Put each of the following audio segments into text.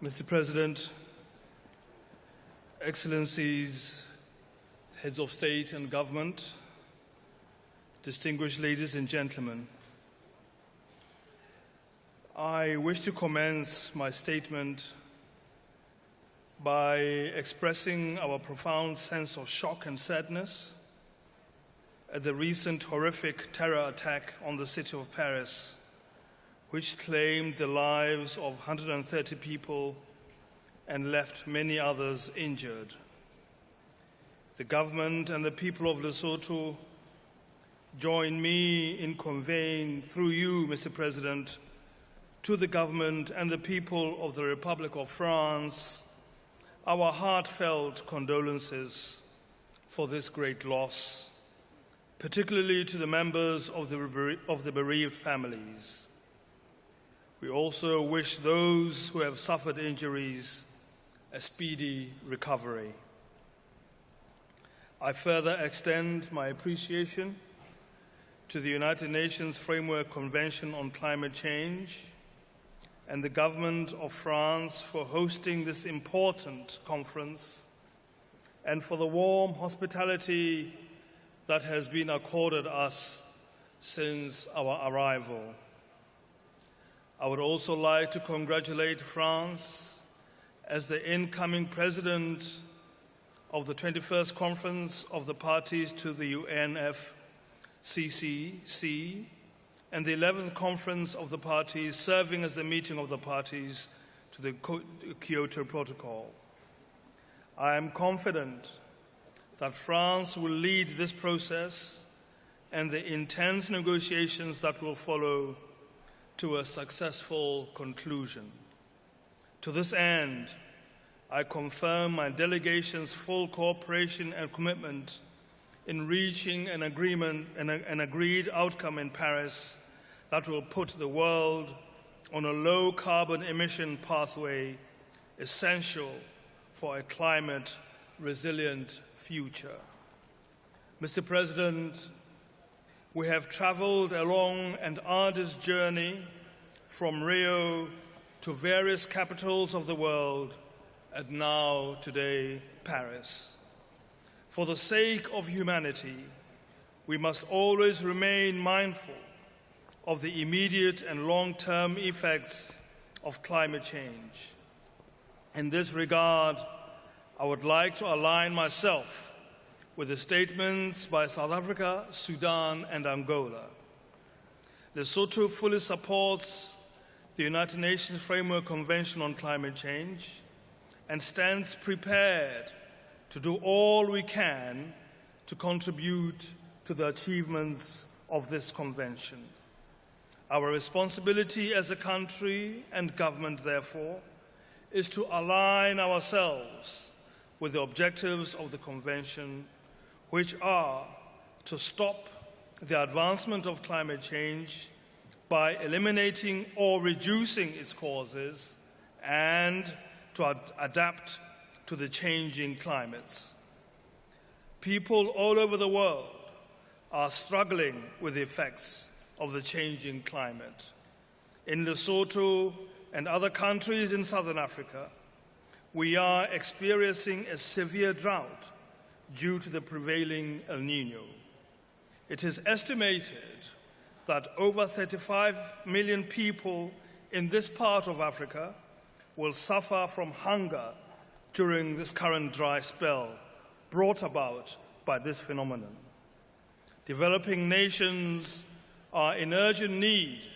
Mr. President, Excellencies, Heads of State and Government, distinguished ladies and gentlemen, I wish to commence my statement by expressing our profound sense of shock and sadness at the recent horrific terror attack on the city of Paris, which claimed the lives of 130 people and left many others injured. The government and the people of Lesotho join me in conveying through you, Mr. President, to the government and the people of the Republic of France our heartfelt condolences for this great loss, particularly to the members of the bereaved families. We also wish those who have suffered injuries a speedy recovery. I further extend my appreciation to the United Nations Framework Convention on Climate Change and the government of France for hosting this important conference and for the warm hospitality that has been accorded us since our arrival. I would also like to congratulate France as the incoming president of the 21st Conference of the Parties to the UNFCCC and the 11th Conference of the Parties serving as the meeting of the parties to the Kyoto Protocol. I am confident that France will lead this process and the intense negotiations that will follow to a successful conclusion. To this end, I confirm my delegation's full cooperation and commitment in reaching an agreed outcome in Paris that will put the world on a low-carbon emission pathway essential for a climate-resilient future. Mr. President, we have traveled a long and arduous journey from Rio to various capitals of the world, and now, today, Paris. For the sake of humanity, we must always remain mindful of the immediate and long-term effects of climate change. In this regard, I would like to align myself with the statements by South Africa, Sudan, and Angola. Lesotho fully supports the United Nations Framework Convention on Climate Change and stands prepared to do all we can to contribute to the achievements of this convention. Our responsibility as a country and government, therefore, is to align ourselves with the objectives of the convention, which are to stop the advancement of climate change by eliminating or reducing its causes and to adapt to the changing climates. People all over the world are struggling with the effects of the changing climate. In Lesotho and other countries in Southern Africa, we are experiencing a severe drought due to the prevailing El Niño. It is estimated that over 35 million people in this part of Africa will suffer from hunger during this current dry spell brought about by this phenomenon. Developing nations are in urgent need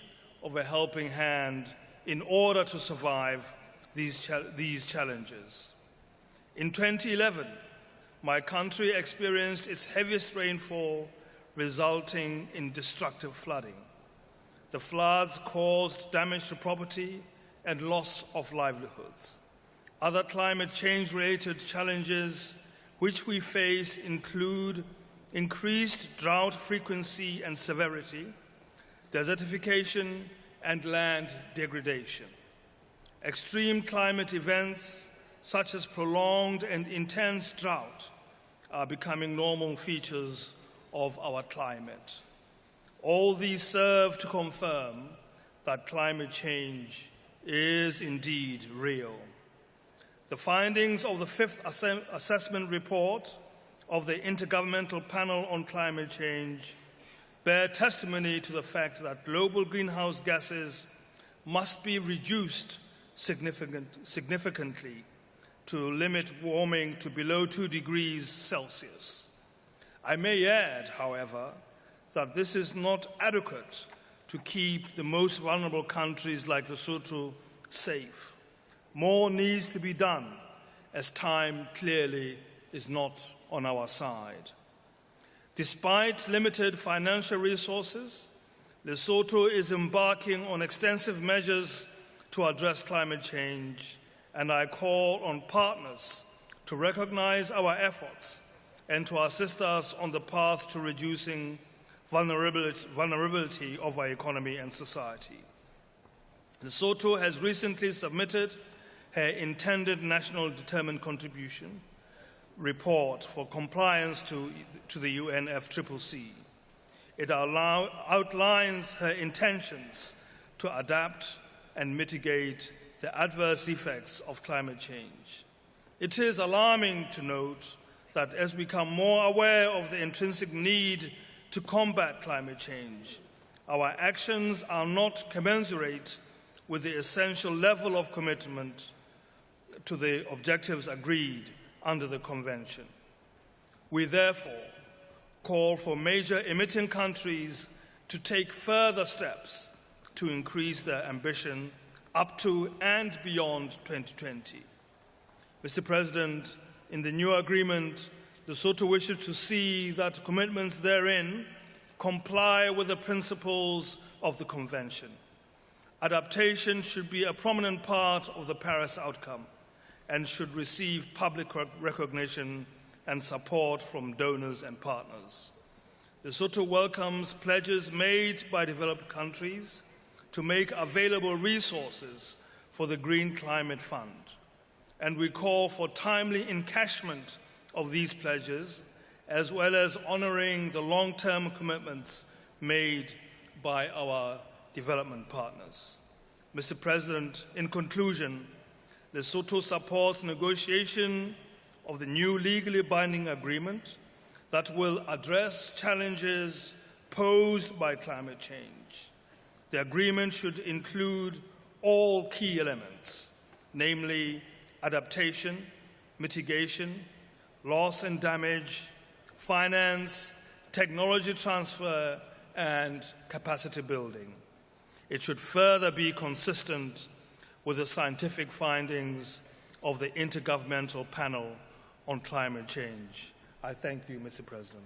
of a helping hand in order to survive these challenges. In 2011, my country experienced its heaviest rainfall, resulting in destructive flooding. The floods caused damage to property and loss of livelihoods. Other climate change-related challenges which we face include increased drought frequency and severity, desertification, and land degradation. Extreme climate events such as prolonged and intense drought are becoming normal features of our climate. All these serve to confirm that climate change is indeed real. The findings of the fifth assessment report of the Intergovernmental Panel on Climate Change bear testimony to the fact that global greenhouse gases must be reduced significantly to limit warming to below 2 degrees Celsius. I may add, however, that this is not adequate to keep the most vulnerable countries like Lesotho safe. More needs to be done, as time clearly is not on our side. Despite limited financial resources, Lesotho is embarking on extensive measures to address climate change, and I call on partners to recognize our efforts and to assist us on the path to reducing vulnerability of our economy and society. Lesotho has recently submitted her intended national determined contribution report for compliance to the UNFCCC. It outlines her intentions to adapt and mitigate the adverse effects of climate change. It is alarming to note that as we become more aware of the intrinsic need to combat climate change, our actions are not commensurate with the essential level of commitment to the objectives agreed under the Convention. We therefore call for major emitting countries to take further steps to increase their ambition up to and beyond 2020. Mr. President, in the new agreement, Lesotho wishes to see that commitments therein comply with the principles of the Convention. Adaptation should be a prominent part of the Paris outcome and should receive public recognition and support from donors and partners. Lesotho welcomes pledges made by developed countries to make available resources for the Green Climate Fund, and we call for timely encashment of these pledges, as well as honoring the long-term commitments made by our development partners. Mr. President, in conclusion, Lesotho supports negotiation of the new legally binding agreement that will address challenges posed by climate change. The agreement should include all key elements, namely adaptation, mitigation, loss and damage, finance, technology transfer, and capacity building. It should further be consistent with the scientific findings of the Intergovernmental Panel on Climate Change. I thank you, Mr. President.